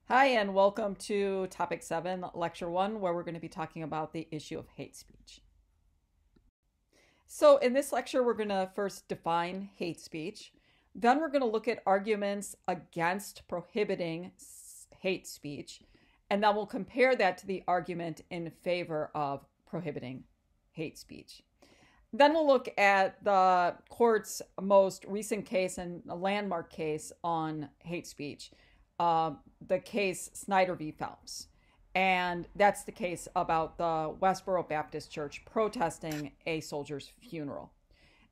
Hi, and welcome to Topic 7, Lecture 1, where we're going to be talking about the issue of hate speech. So, in this lecture, we're going to first define hate speech. Then, we're going to look at arguments against prohibiting hate speech. And then we'll compare that to the argument in favor of prohibiting hate speech. Then we'll look at the court's most recent case and a landmark case on hate speech, the case Snyder v. Phelps. And that's the case about the Westboro Baptist Church protesting a soldier's funeral.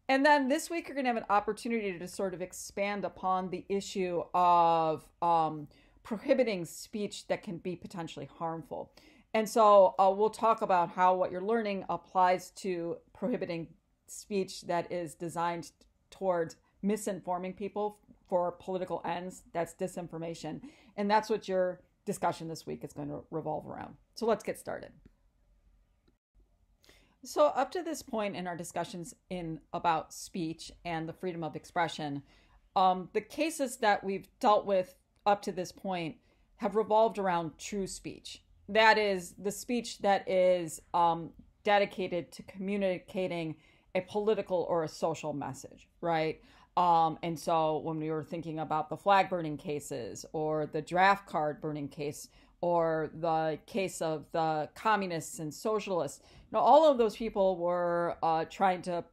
And then this week, you're going to have an opportunity to sort of expand upon the issue of prohibiting speech that can be potentially harmful. And so we'll talk about how what you're learning applies to prohibiting speech that is designed towards misinforming people for political ends. That's disinformation. And that's what your discussion this week is going to revolve around. So let's get started. So up to this point in our discussions about speech and the freedom of expression, the cases that we've dealt with up to this point have revolved around true speech. That is the speech that is dedicated to communicating a political or a social message, right? And so when we were thinking about the flag burning cases or the draft card burning case or the case of the communists and socialists, all of those people were trying to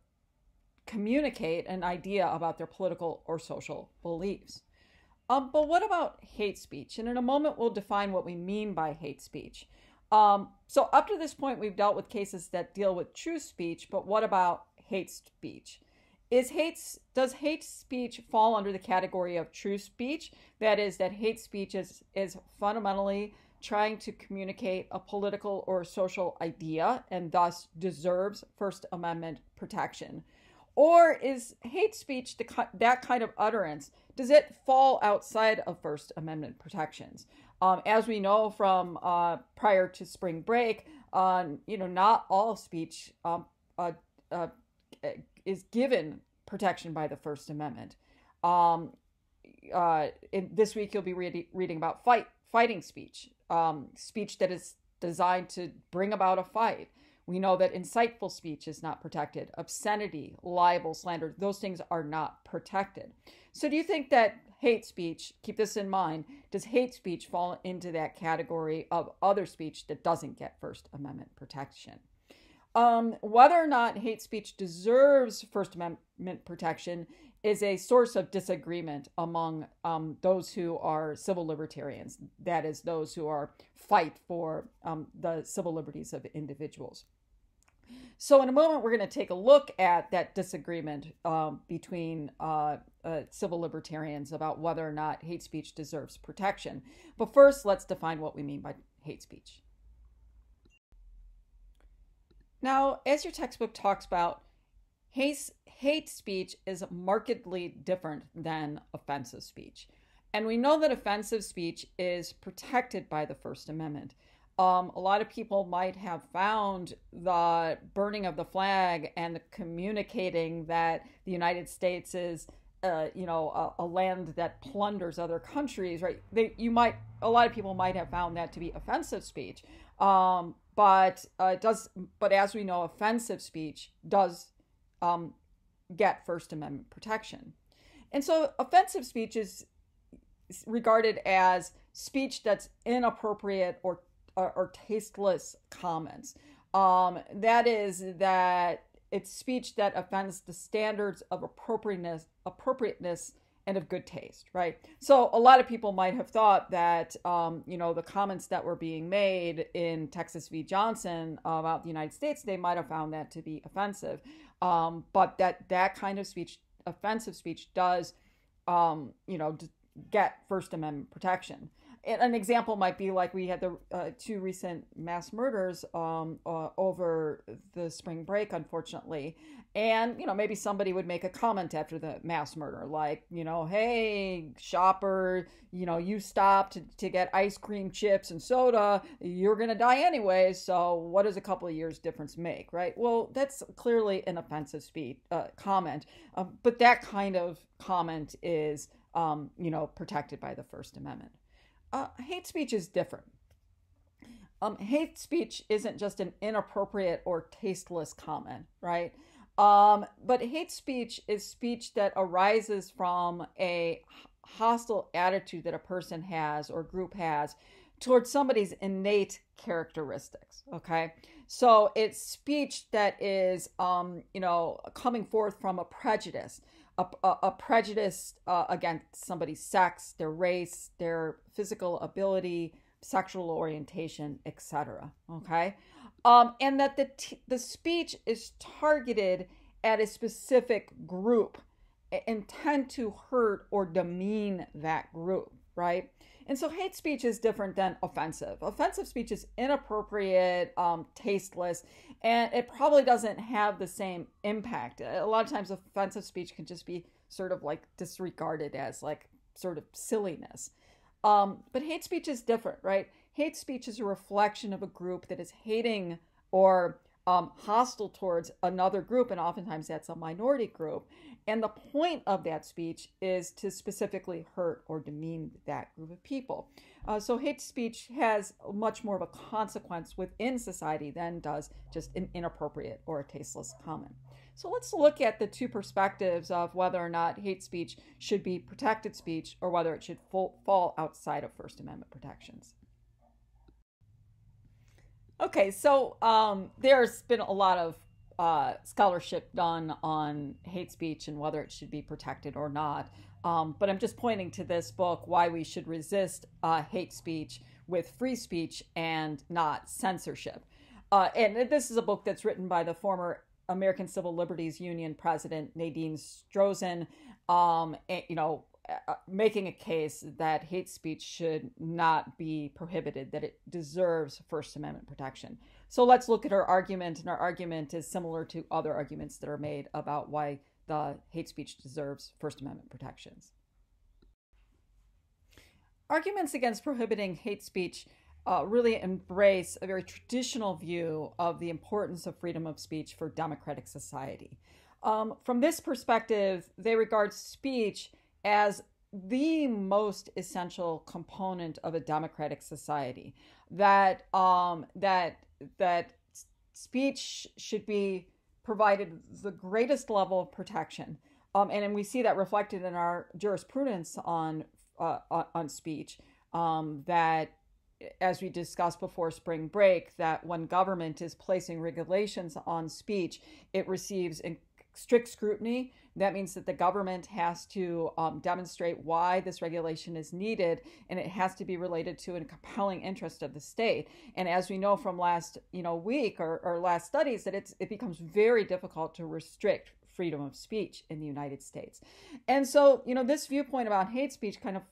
communicate an idea about their political or social beliefs. But what about hate speech? And in a moment, we'll define what we mean by hate speech. So up to this point, we've dealt with cases that deal with true speech, but what about hate speech? Does hate speech fall under the category of true speech? That is, that hate speech is fundamentally trying to communicate a political or social idea and thus deserves First Amendment protection? Or is hate speech that kind of utterance, does it fall outside of First Amendment protections? As we know from prior to spring break, not all speech is given protection by the First Amendment. This week, you'll be reading about fighting speech, speech that is designed to bring about a fight. We know that insightful speech is not protected. Obscenity, libel, slander, those things are not protected. So do you think that hate speech, keep this in mind, does hate speech fall into that category of other speech that doesn't get First Amendment protection? Whether or not hate speech deserves First Amendment protection is a source of disagreement among those who are civil libertarians. That is, those who fight for the civil liberties of individuals. So in a moment, we're going to take a look at that disagreement between civil libertarians about whether or not hate speech deserves protection. But first, let's define what we mean by hate speech. Now, as your textbook talks about, hate speech is markedly different than offensive speech. And we know that offensive speech is protected by the First Amendment. A lot of people might have found the burning of the flag and the communicating that the United States is, a land that plunders other countries, right? A lot of people might have found that to be offensive speech. But as we know, offensive speech does get First Amendment protection. And so offensive speech is regarded as speech that's inappropriate or tasteless comments. That is, that it's speech that offends the standards of appropriateness and of good taste, right? So a lot of people might have thought that, the comments that were being made in Texas v. Johnson about the United States, they might have found that to be offensive. But that kind of speech, offensive speech, does, get First Amendment protection. An example might be like we had the two recent mass murders over the spring break, unfortunately. And, maybe somebody would make a comment after the mass murder, like, hey, shopper, you stopped to get ice cream, chips, and soda. You're going to die anyway. So what does a couple of years difference make, right? Well, that's clearly an offensive comment. But that kind of comment is, protected by the First Amendment. Hate speech is different. Hate speech isn't just an inappropriate or tasteless comment, right? But hate speech is speech that arises from a hostile attitude that a person has or group has towards somebody's innate characteristics. Okay, so it's speech that is, coming forth from a prejudice, a prejudice against somebody's sex, their race, their physical ability, sexual orientation, etc. Okay, and that the speech is targeted at a specific group, intent to hurt or demean that group, right? And so hate speech is different than offensive. Offensive speech is inappropriate, tasteless, and it probably doesn't have the same impact. A lot of times offensive speech can just be sort of like disregarded as like sort of silliness. But hate speech is different, right? Hate speech is a reflection of a group that is hating or hostile towards another group, and oftentimes that's a minority group. And the point of that speech is to specifically hurt or demean that group of people. So hate speech has much more of a consequence within society than does just an inappropriate or a tasteless comment. So let's look at the two perspectives of whether or not hate speech should be protected speech or whether it should fall outside of First Amendment protections. Okay, so there's been a lot of scholarship done on hate speech and whether it should be protected or not. But I'm just pointing to this book, Why We Should Resist Hate Speech with Free Speech and Not Censorship. And this is a book that's written by the former American Civil Liberties Union president, Nadine Strozen, making a case that hate speech should not be prohibited, that it deserves First Amendment protection. So let's look at her argument, and her argument is similar to other arguments that are made about why the hate speech deserves First Amendment protections. Arguments against prohibiting hate speech really embrace a very traditional view of the importance of freedom of speech for democratic society. From this perspective, they regard speech as the most essential component of a democratic society. That speech should be provided the greatest level of protection, and we see that reflected in our jurisprudence on speech. That, as we discussed before spring break, that when government is placing regulations on speech, it receives strict scrutiny. That means that the government has to demonstrate why this regulation is needed, and it has to be related to a compelling interest of the state. And as we know from last week or last studies, that it becomes very difficult to restrict freedom of speech in the United States. And so, this viewpoint about hate speech kind of,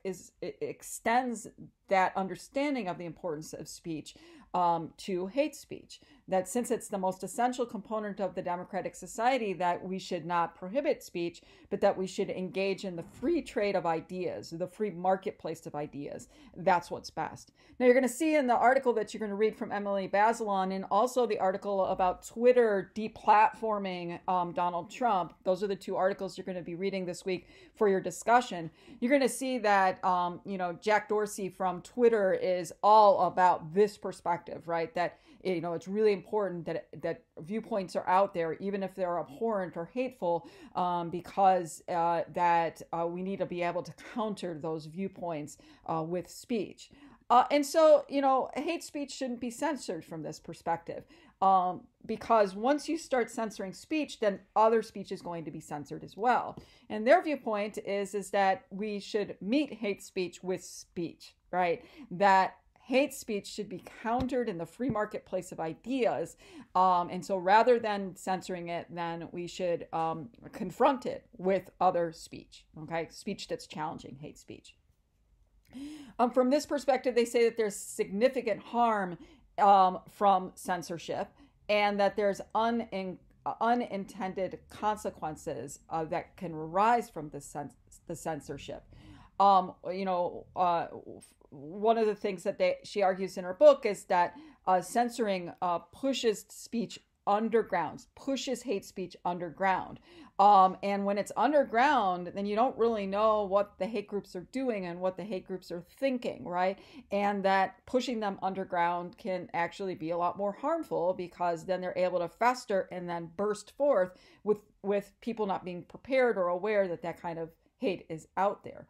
it extends that understanding of the importance of speech to hate speech. That since it's the most essential component of the democratic society, that we should not prohibit speech, but that we should engage in the free trade of ideas, the free marketplace of ideas. That's what's best. Now, you're going to see in the article that you're going to read from Emily Bazelon, and also the article about Twitter deplatforming Donald Trump. Those are the two articles you're going to be reading this week for your discussion. You're going to see that, Jack Dorsey from Twitter is all about this perspective, right? That it's really important that viewpoints are out there, even if they're abhorrent or hateful, because we need to be able to counter those viewpoints with speech. And so, hate speech shouldn't be censored from this perspective, because once you start censoring speech, then other speech is going to be censored as well. And their viewpoint is that we should meet hate speech with speech, right? That hate speech should be countered in the free marketplace of ideas. And so rather than censoring it, then we should confront it with other speech, okay? Speech that's challenging hate speech. From this perspective, they say that there's significant harm from censorship, and that there's unintended consequences that can arise from the censorship. One of the things that she argues in her book is that censoring pushes speech underground, pushes hate speech underground. And when it's underground, then you don't really know what the hate groups are doing and what the hate groups are thinking, right? And that pushing them underground can actually be a lot more harmful, because then they're able to fester and then burst forth with people not being prepared or aware that that kind of hate is out there.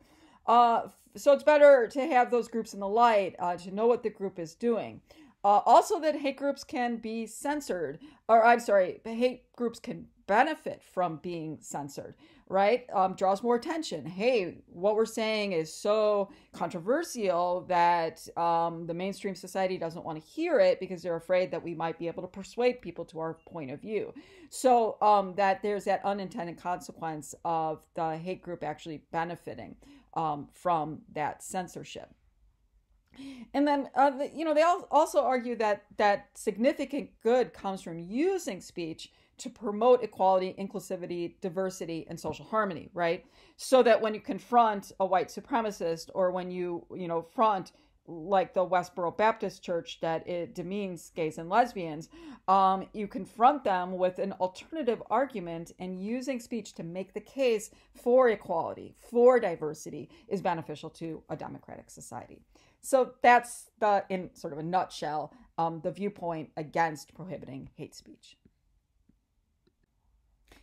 So it's better to have those groups in the light, to know what the group is doing. Also, that hate groups can be censored, or I'm sorry, hate groups can benefit from being censored, right? Draws more attention. Hey, what we're saying is so controversial that the mainstream society doesn't want to hear it, because they're afraid that we might be able to persuade people to our point of view. So that there's that unintended consequence of the hate group actually benefiting from that censorship. And then, they also argue that significant good comes from using speech to promote equality, inclusivity, diversity, and social harmony, right? So that when you confront a white supremacist, or when you front like the Westboro Baptist Church that it demeans gays and lesbians, you confront them with an alternative argument, and using speech to make the case for equality, for diversity, is beneficial to a democratic society. So that's in sort of a nutshell, the viewpoint against prohibiting hate speech.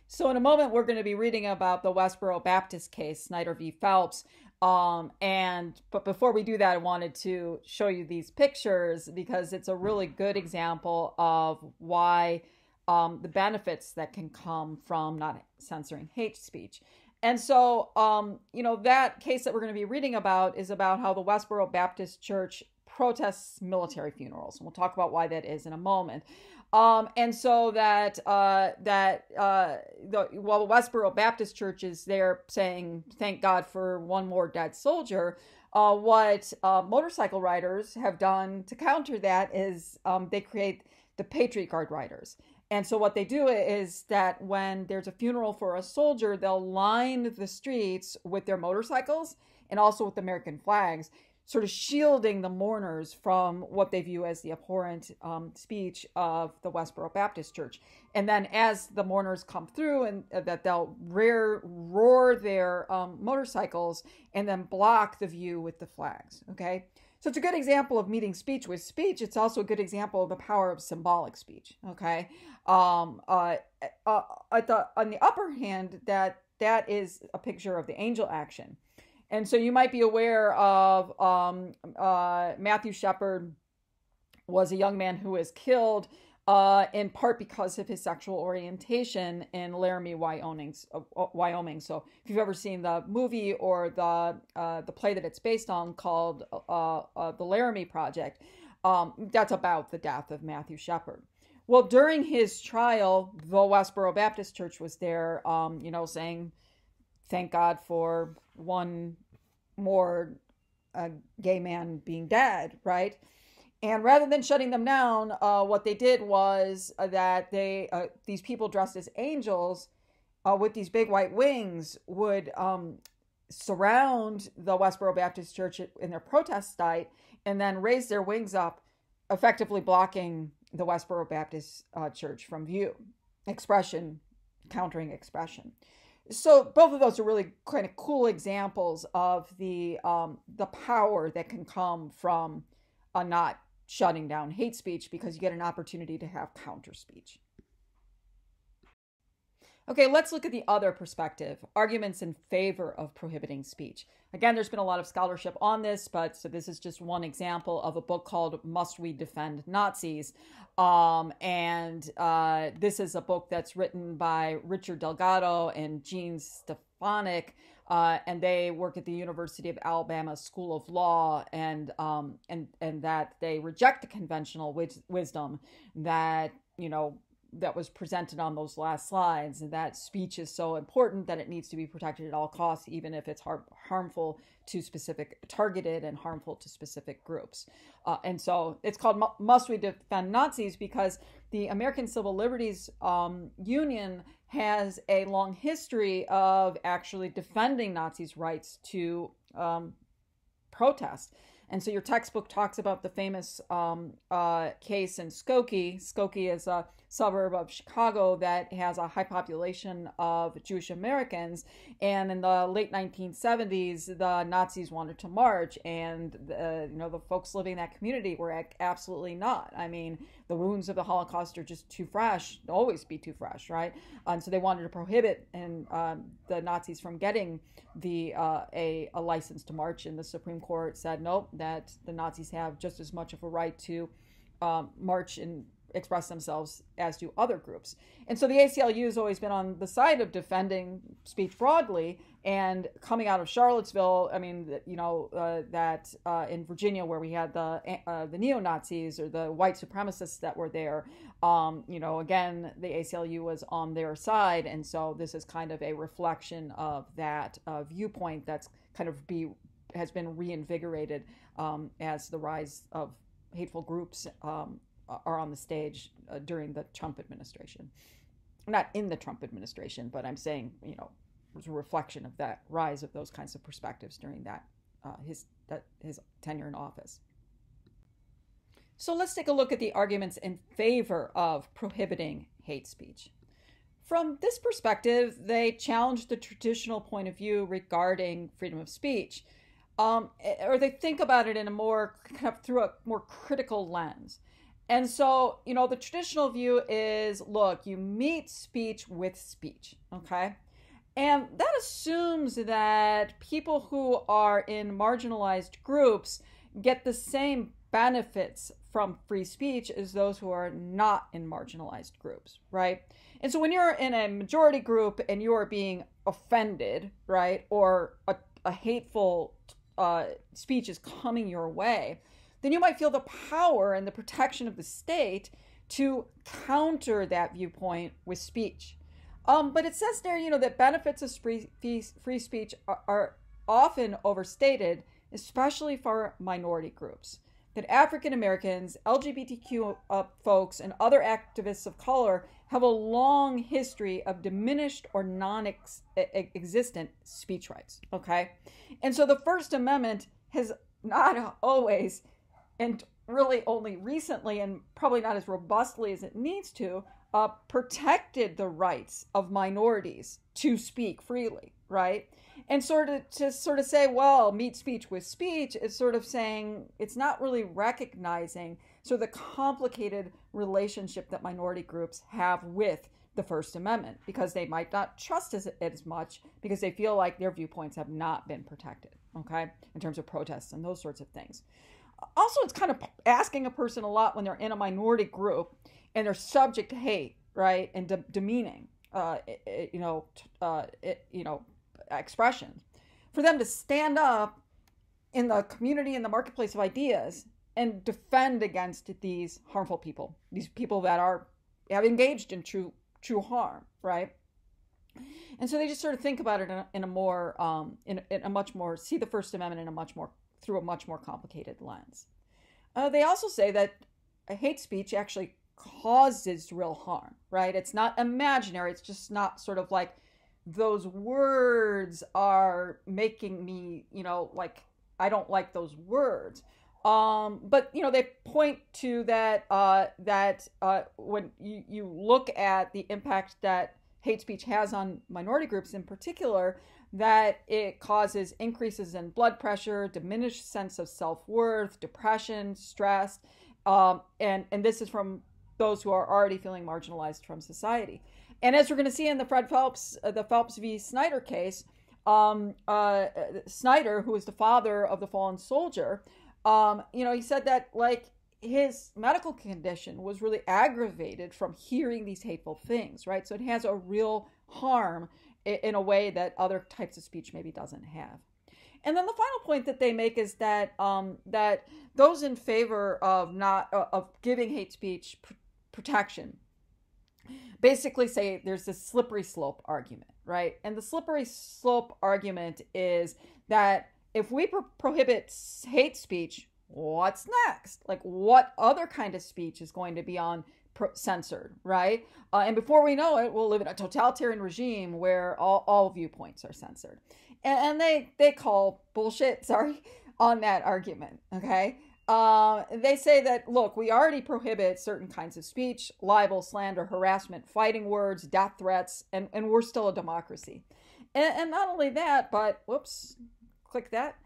So in a moment, we're going to be reading about the Westboro Baptist case, Snyder v. Phelps. But before we do that, I wanted to show you these pictures, because it's a really good example of why the benefits that can come from not censoring hate speech. And so, that case that we're going to be reading about is about how the Westboro Baptist Church protests military funerals. And we'll talk about why that is in a moment. And so the Westboro Baptist Church is there saying, thank God for one more dead soldier. What motorcycle riders have done to counter that is they create the Patriot Guard riders. And so what they do is that when there's a funeral for a soldier, they'll line the streets with their motorcycles and also with American flags, sort of shielding the mourners from what they view as the abhorrent speech of the Westboro Baptist Church. And then as the mourners come through, and that they'll roar their motorcycles and then block the view with the flags, okay? So it's a good example of meeting speech with speech. It's also a good example of the power of symbolic speech, okay? On the upper hand, that is a picture of the angel action. And so you might be aware of Matthew Shepard was a young man who was killed in part because of his sexual orientation in Laramie, Wyoming. So if you've ever seen the movie or the play that it's based on called The Laramie Project, that's about the death of Matthew Shepard. Well, during his trial, the Westboro Baptist Church was there, saying, thank God for one more gay man being dead, right? And rather than shutting them down, what they did was that these people dressed as angels with these big white wings would surround the Westboro Baptist Church in their protest site, and then raise their wings up, effectively blocking the Westboro Baptist Church from view. Expression, countering expression. So both of those are really kind of cool examples of the power that can come from not shutting down hate speech, because you get an opportunity to have counter speech. Okay, let's look at the other perspective, arguments in favor of prohibiting speech. Again, there's been a lot of scholarship on this, so this is just one example of a book called Must We Defend Nazis? This is a book that's written by Richard Delgado and Gene Stefanik, and they work at the University of Alabama School of Law, and that they reject the conventional wisdom that, that was presented on those last slides, and that speech is so important that it needs to be protected at all costs, even if it's harmful to targeted and harmful to specific groups. And so it's called Must We Defend Nazis, because the American Civil Liberties Union has a long history of actually defending Nazis' rights to protest. And so your textbook talks about the famous case in Skokie. Skokie is a suburb of Chicago that has a high population of Jewish Americans. And in the late 1970s, the Nazis wanted to march, and the folks living in that community were absolutely not. I mean, the wounds of the Holocaust are just too fresh, always be too fresh, right? And so they wanted to prohibit the Nazis from getting a license to march, and the Supreme Court said nope, that the Nazis have just as much of a right to march and express themselves as do other groups. And so the ACLU has always been on the side of defending speech broadly. And coming out of Charlottesville, I mean, that in Virginia, where we had the neo-Nazis or the white supremacists that were there, again, the ACLU was on their side. And so this is kind of a reflection of that viewpoint that's kind of has been reinvigorated as the rise of hateful groups are on the stage during the Trump administration. Not in the Trump administration, but I'm saying, it was a reflection of that rise of those kinds of perspectives during his tenure in office. So let's take a look at the arguments in favor of prohibiting hate speech. From this perspective, they challenge the traditional point of view regarding freedom of speech, or they think about it in through a more critical lens. And so, the traditional view is, look, you meet speech with speech, okay? And that assumes that people who are in marginalized groups get the same benefits from free speech as those who are not in marginalized groups, right? And so when you're in a majority group and you are being offended, right, or a hateful speech is coming your way, then you might feel the power and the protection of the state to counter that viewpoint with speech. But it says there, that benefits of free speech are often overstated, especially for minority groups. That African Americans, LGBTQ folks, and other activists of color have a long history of diminished or non-existent speech rights, okay? And so the First Amendment has not always, and really only recently, and probably not as robustly as it needs to, protected the rights of minorities to speak freely, right? And to say, well, meet speech with speech is sort of saying it's not really recognizing sort of the complicated relationship that minority groups have with the First Amendment, because they might not trust it as much because they feel like their viewpoints have not been protected, okay, in terms of protests and those sorts of things. Also, it's kind of asking a person a lot when they're in a minority group and they're subject to hate, right, and demeaning, expressions, for them to stand up in the community, in the marketplace of ideas, and defend against these harmful people, these people that have engaged in true harm, right? And so they just sort of think about it in a much more, see the First Amendment through a much more complicated lens. They also say that hate speech actually causes real harm, right? It's not imaginary. It's just not sort of like those words are making me, I don't like those words. But they point to that when you look at the impact that hate speech has on minority groups in particular, that it causes increases in blood pressure, diminished sense of self-worth, depression, stress, and this is from those who are already feeling marginalized from society. And as we're going to see in the Phelps v. Snyder case, Snyder, who is the father of the fallen soldier, he said that his medical condition was really aggravated from hearing these hateful things, right? So it has a real harm in a way that other types of speech maybe doesn't have. And then the final point that they make is that that those in favor of giving hate speech protection basically say there's this slippery slope argument, right? And the slippery slope argument is that if we prohibit hate speech, what's next? What other kind of speech is going to be censored, right? And before we know it, we'll live in a totalitarian regime where all viewpoints are censored. And they call bullshit, on that argument, okay? They say that, look, we already prohibit certain kinds of speech, libel, slander, harassment, fighting words, death threats, and we're still a democracy. And not only that, but, whoops, click that.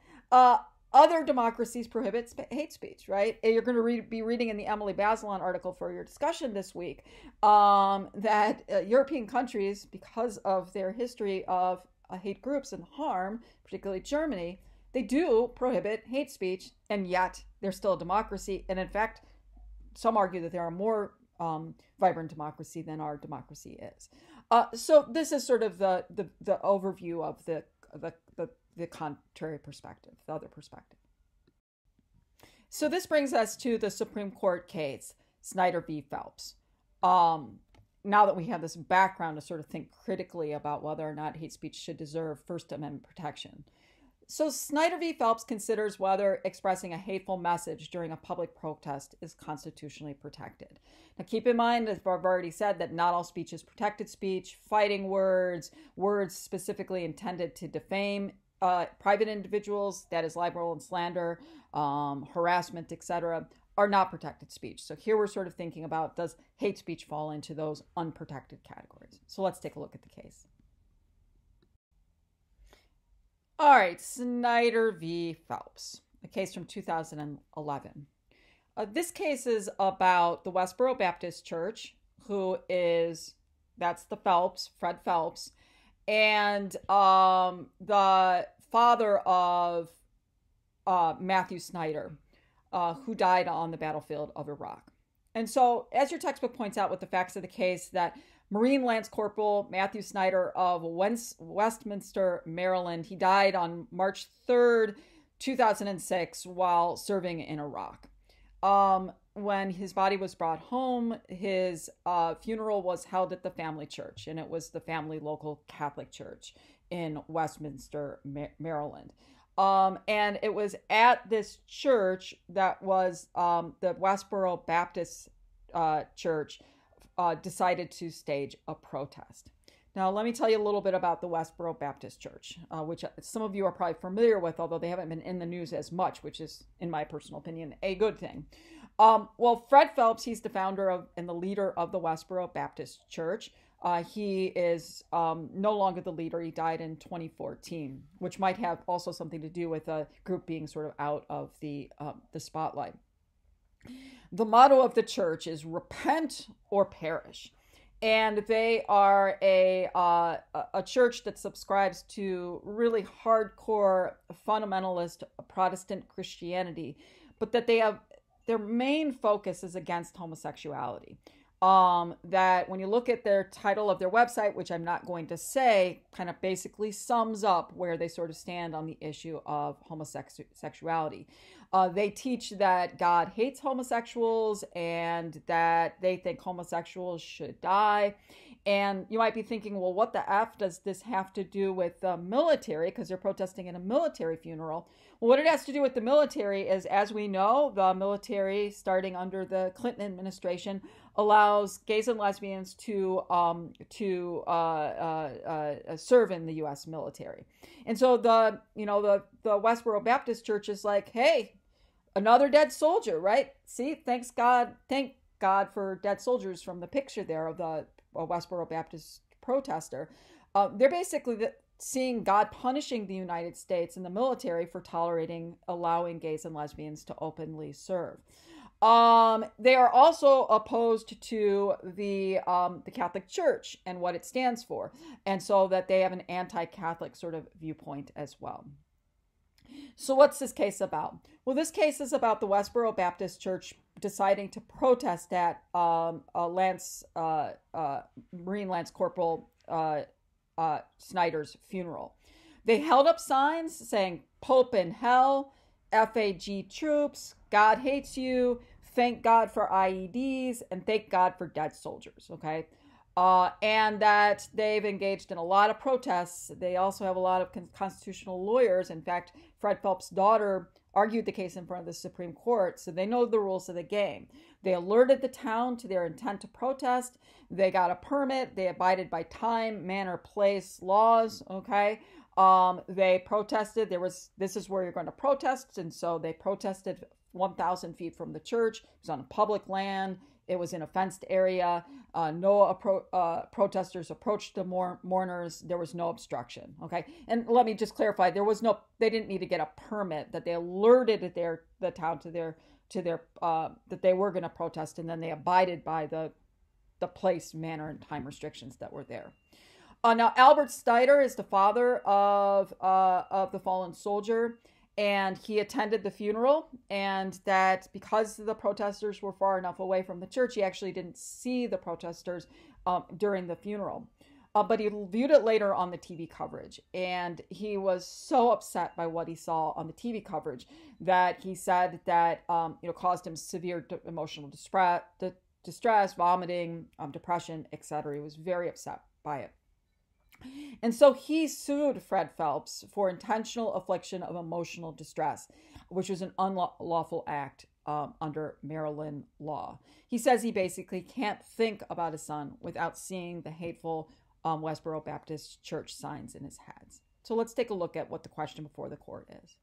Other democracies prohibit hate speech, right? You're going to be reading in the Emily Bazelon article for your discussion this week that European countries, because of their history of hate groups and harm, particularly Germany, they do prohibit hate speech, and yet they're still a democracy. And in fact, some argue that they're a more vibrant democracy than our democracy is. So this is sort of the overview of the contrary perspective, the other perspective. So this brings us to the Supreme Court case, Snyder v. Phelps. Now that we have this background to sort of think critically about whether or not hate speech should deserve First Amendment protection. So Snyder v. Phelps considers whether expressing a hateful message during a public protest is constitutionally protected. Now keep in mind, as I've already said, that not all speech is protected speech. Fighting words, words specifically intended to defame private individuals, that is libel and slander, harassment, etc., are not protected speech. So here we're sort of thinking about, does hate speech fall into those unprotected categories? So let's take a look at the case. All right, Snyder v. Phelps, a case from 2011. This case is about the Westboro Baptist Church, that's the Phelps, Fred Phelps, and the father of Matthew Snyder, who died on the battlefield of Iraq. And so, as your textbook points out with the facts of the case, that Marine Lance Corporal Matthew Snyder of Westminster, Maryland, he died on March 3rd, 2006, while serving in Iraq. When his body was brought home, his funeral was held at the family church, and it was the family local Catholic church in Westminster, Maryland. And it was at this church that was the Westboro Baptist Church decided to stage a protest. Now, let me tell you a little bit about the Westboro Baptist Church, which some of you are probably familiar with, although they haven't been in the news as much, which is, in my personal opinion, a good thing. Well, Fred Phelps, he's the founder of and the leader of the Westboro Baptist Church. He is no longer the leader. He died in 2014, which might have also something to do with the group being sort of out of the spotlight. The motto of the church is repent or perish. And they are a church that subscribes to really hardcore fundamentalist Protestant Christianity, but that they have their main focus is against homosexuality. That when you look at their title of their website, which I'm not going to say, kind of basically sums up where they sort of stand on the issue of homosexuality. They teach that God hates homosexuals and that they think homosexuals should die. And you might be thinking, well, what the F does this have to do with the military? Because they're protesting in a military funeral. Well, what it has to do with the military is, as we know, the military, starting under the Clinton administration, allows gays and lesbians to serve in the U.S. military. And so the Westboro Baptist Church is like, hey, another dead soldier, right? See, thank God for dead soldiers from the picture there of the Westboro Baptist protester. They're basically seeing God punishing the United States and the military for allowing gays and lesbians to openly serve. They are also opposed to the Catholic Church and what it stands for, and so that they have an anti-Catholic sort of viewpoint as well. So what's this case about? Well, this case is about the Westboro Baptist Church deciding to protest at Marine Lance Corporal Snyder's funeral. They held up signs saying, "Pope in hell," "FAG troops," "God hates you," "Thank God for IEDs," and "Thank God for dead soldiers," okay? And that they've engaged in a lot of protests. They also have a lot of constitutional lawyers. In fact, Fred Phelps' daughter argued the case in front of the Supreme Court, so they know the rules of the game. They alerted the town to their intent to protest. They got a permit. They abided by time, manner, place, laws, okay? They protested. This is where you're going to protest. And so they protested 1,000 feet from the church. It was on a public land. It was in a fenced area. No protesters approached the mourners. There was no obstruction. Okay. And let me just clarify, they didn't need to get a permit, that they alerted the town to their that they were going to protest, and then they abided by the place, manner, and time restrictions that were there. Now, Albert Snyder is the father of the fallen soldier, and he attended the funeral, and that because the protesters were far enough away from the church, he actually didn't see the protesters during the funeral. But he viewed it later on the TV coverage, and he was so upset by what he saw on the TV coverage that he said that caused him severe emotional distress, vomiting, depression, etc. He was very upset by it. And so he sued Fred Phelps for intentional affliction of emotional distress, which was an unlawful act under Maryland law. He says he basically can't think about his son without seeing the hateful Westboro Baptist Church signs in his head. So let's take a look at what the question before the court is.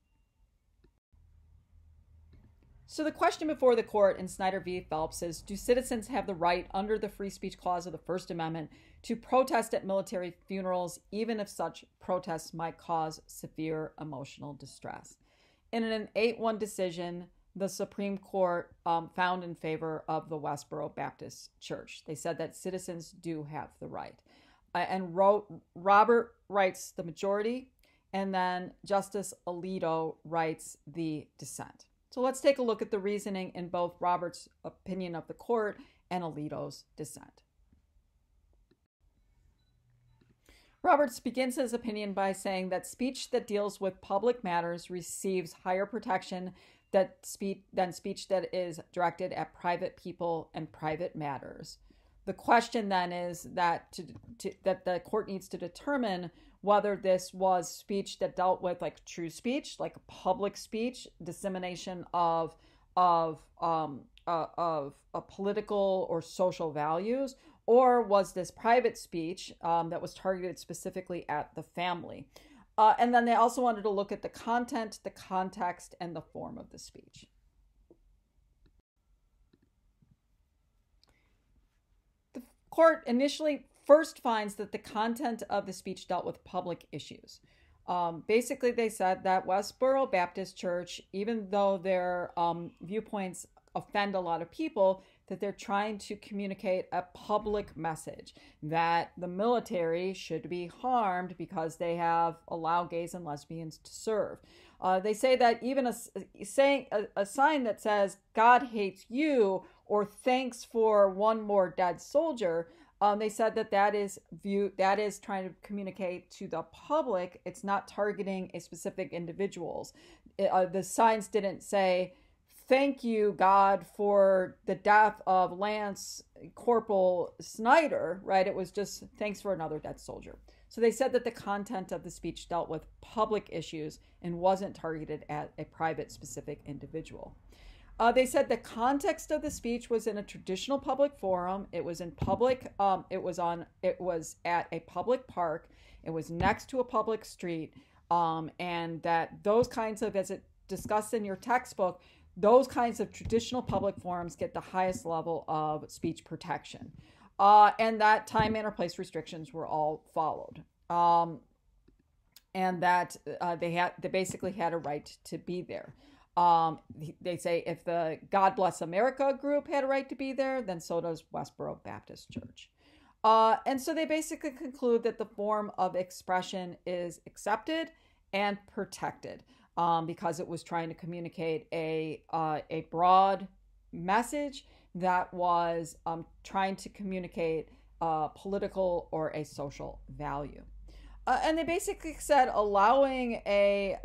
So the question before the court in Snyder v. Phelps is, do citizens have the right under the free speech clause of the First Amendment to protest at military funerals, even if such protests might cause severe emotional distress? In an 8-1 decision, the Supreme Court found in favor of the Westboro Baptist Church. They said that citizens do have the right. And Robert writes the majority, and then Justice Alito writes the dissent. So let's take a look at the reasoning in both Robert's opinion of the court and Alito's dissent. Roberts begins his opinion by saying that speech that deals with public matters receives higher protection than speech that is directed at private people and private matters. The question then is that that the court needs to determine whether this was speech that dealt with like true speech, like public speech, dissemination of political or social values, or was this private speech that was targeted specifically at the family. And then they also wanted to look at the content, the context, and the form of the speech. The court initially first finds that the content of the speech dealt with public issues. Basically, they said that Westboro Baptist Church, even though their viewpoints offend a lot of people, that they're trying to communicate a public message that the military should be harmed because they have allowed gays and lesbians to serve. They say that even a sign that says "God hates you" or "Thanks for one more dead soldier," they said that is trying to communicate to the public. It's not targeting a specific individuals. The signs didn't say, "Thank you, God, for the death of Lance Corporal Snyder," right? It was just, "Thanks for another dead soldier." So they said that the content of the speech dealt with public issues and wasn't targeted at a private specific individual. They said the context of the speech was in a traditional public forum. It was in public. It was at a public park. It was next to a public street. And that those kinds of, as it discussed in your textbook, those kinds of traditional public forums get the highest level of speech protection. And that time, manner, place restrictions were all followed. And that they basically had a right to be there. They say if the God Bless America group had a right to be there, then so does Westboro Baptist Church. And so they basically conclude that the form of expression is accepted and protected because it was trying to communicate a broad message that was trying to communicate political or a social value. And they basically said allowing a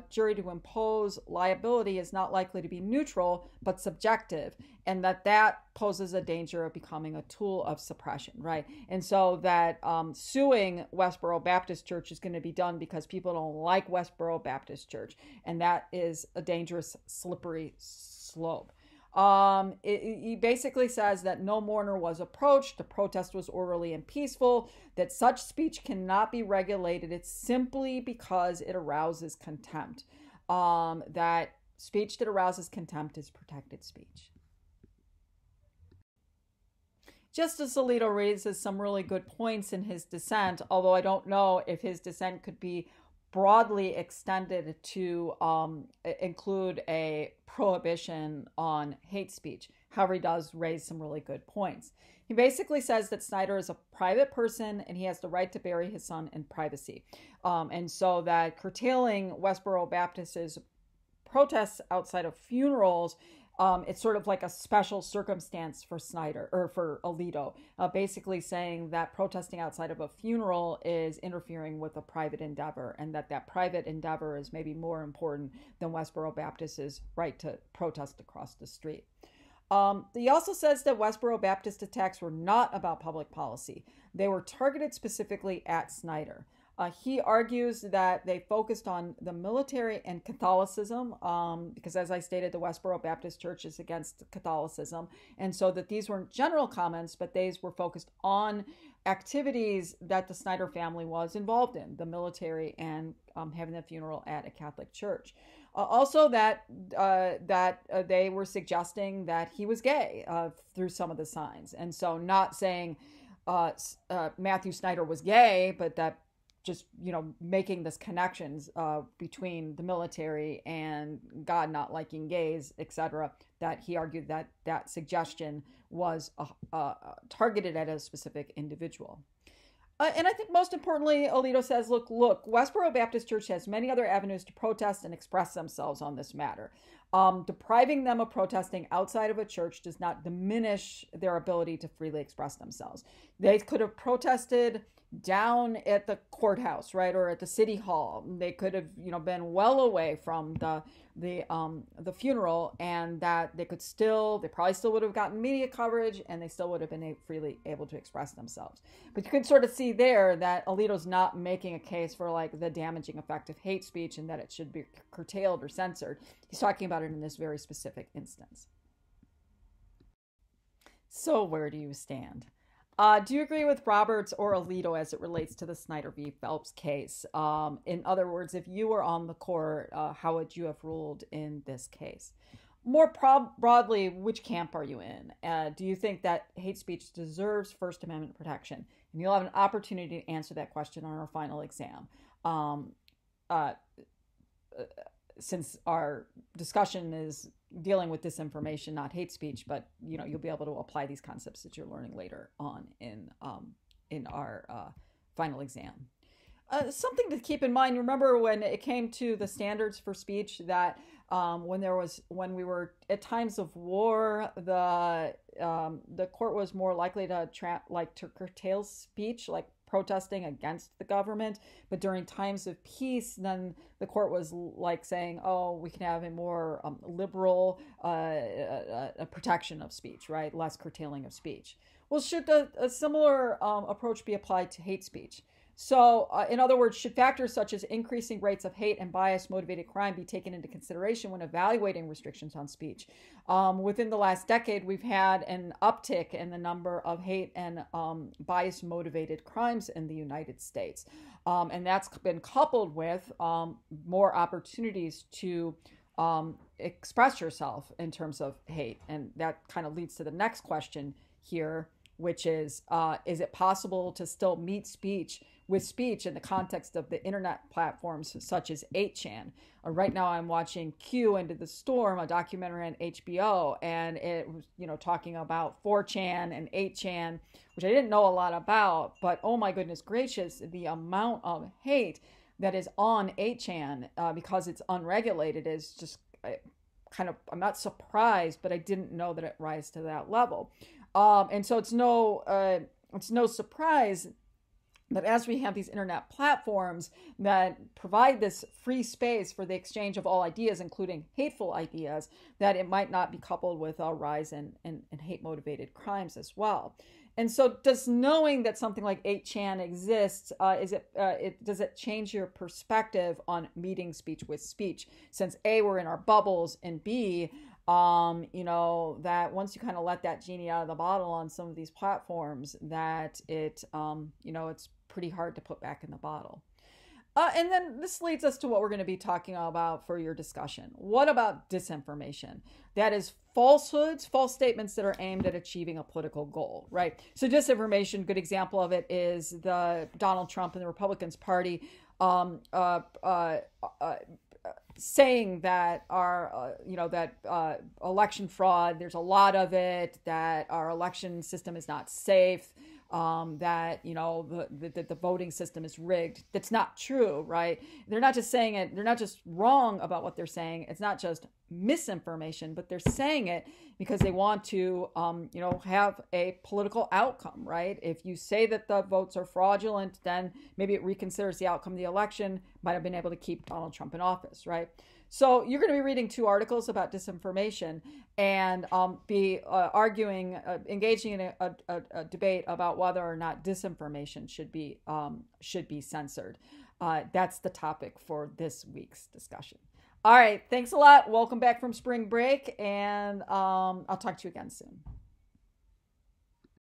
jury to impose liability is not likely to be neutral, but subjective, and that poses a danger of becoming a tool of suppression, right? And so that suing Westboro Baptist Church is going to be done because people don't like Westboro Baptist Church, and that is a dangerous, slippery slope. He basically says that no mourner was approached, the protest was orderly and peaceful, that such speech cannot be regulated. It's simply because it arouses contempt. That speech that arouses contempt is protected speech. Justice Alito raises some really good points in his dissent, although I don't know if his dissent could be broadly extended to include a prohibition on hate speech. However, he does raise some really good points. He basically says that Snyder is a private person and he has the right to bury his son in privacy. And so that curtailing Westboro Baptist's protests outside of funerals, it's sort of like a special circumstance for Snyder or for Alito, basically saying that protesting outside of a funeral is interfering with a private endeavor, and that private endeavor is maybe more important than Westboro Baptist's right to protest across the street. He also says that Westboro Baptist attacks were not about public policy. They were targeted specifically at Snyder. He argues that they focused on the military and Catholicism, because as I stated, the Westboro Baptist Church is against Catholicism. And so that these weren't general comments, but these were focused on activities that the Snyder family was involved in, the military and having a funeral at a Catholic church. Also that they were suggesting that he was gay through some of the signs. And so not saying Matthew Snyder was gay, but that just, making this connections between the military and God not liking gays, etc., that he argued that that suggestion was targeted at a specific individual. And I think most importantly, Alito says, look, Westboro Baptist Church has many other avenues to protest and express themselves on this matter. Depriving them of protesting outside of a church does not diminish their ability to freely express themselves. They could have protested down at the courthouse, right, or at the city hall. They could have, been well away from the funeral, and that they probably still would have gotten media coverage, and they still would have been freely able to express themselves. But you can sort of see there that Alito's not making a case for like the damaging effect of hate speech and that it should be curtailed or censored. He's talking about it in this very specific instance. So where do you stand? Do you agree with Roberts or Alito as it relates to the Snyder v. Phelps case? In other words, if you were on the court, how would you have ruled in this case? More broadly, which camp are you in? Do you think that hate speech deserves First Amendment protection? And you'll have an opportunity to answer that question on our final exam. Since our discussion is dealing with disinformation, not hate speech, but you'll be able to apply these concepts that you're learning later on in our final exam. Something to keep in mind. Remember when it came to the standards for speech that when we were at times of war, the court was more likely to curtail speech, like protesting against the government, but during times of peace, then the court was like saying, oh, we can have a more liberal protection of speech, right? Less curtailing of speech. Well, should a similar approach be applied to hate speech? So, in other words, should factors such as increasing rates of hate and bias-motivated crime be taken into consideration when evaluating restrictions on speech? Within the last decade, we've had an uptick in the number of hate and bias-motivated crimes in the United States. And that's been coupled with more opportunities to express yourself in terms of hate. And that kind of leads to the next question here, which is it possible to still meet speech with speech in the context of the internet platforms such as 8chan? Right now I'm watching Q Into the Storm, a documentary on HBO, and it was, talking about 4chan and 8chan, which I didn't know a lot about, but oh my goodness gracious, the amount of hate that is on 8chan because it's unregulated is just I'm not surprised, but I didn't know that it rise to that level. And so it's no surprise that as we have these internet platforms that provide this free space for the exchange of all ideas, including hateful ideas, that it might not be coupled with a rise in hate-motivated crimes as well. And so does knowing that something like 8chan exists, does it change your perspective on meeting speech with speech? Since A, we're in our bubbles, and B, That once you kind of let that genie out of the bottle on some of these platforms, that it's pretty hard to put back in the bottle. And then this leads us to what we're going to be talking about for your discussion. What about disinformation? That is falsehoods, false statements that are aimed at achieving a political goal, right? So disinformation, good example of it is the Donald Trump and the Republicans Party saying that election fraud, there's a lot of it, that our election system is not safe, that the voting system is rigged. That's not true, right? They're not just saying it, they're not just wrong about what they're saying. It's not just misinformation, but they're saying it because they want to have a political outcome, right? If you say that the votes are fraudulent, then maybe it reconsiders the outcome of the election, might have been able to keep Donald Trump in office, right? So you're going to be reading 2 articles about disinformation and be engaging in a debate about whether or not disinformation should be censored. That's the topic for this week's discussion. All right, thanks a lot. Welcome back from spring break, and I'll talk to you again soon.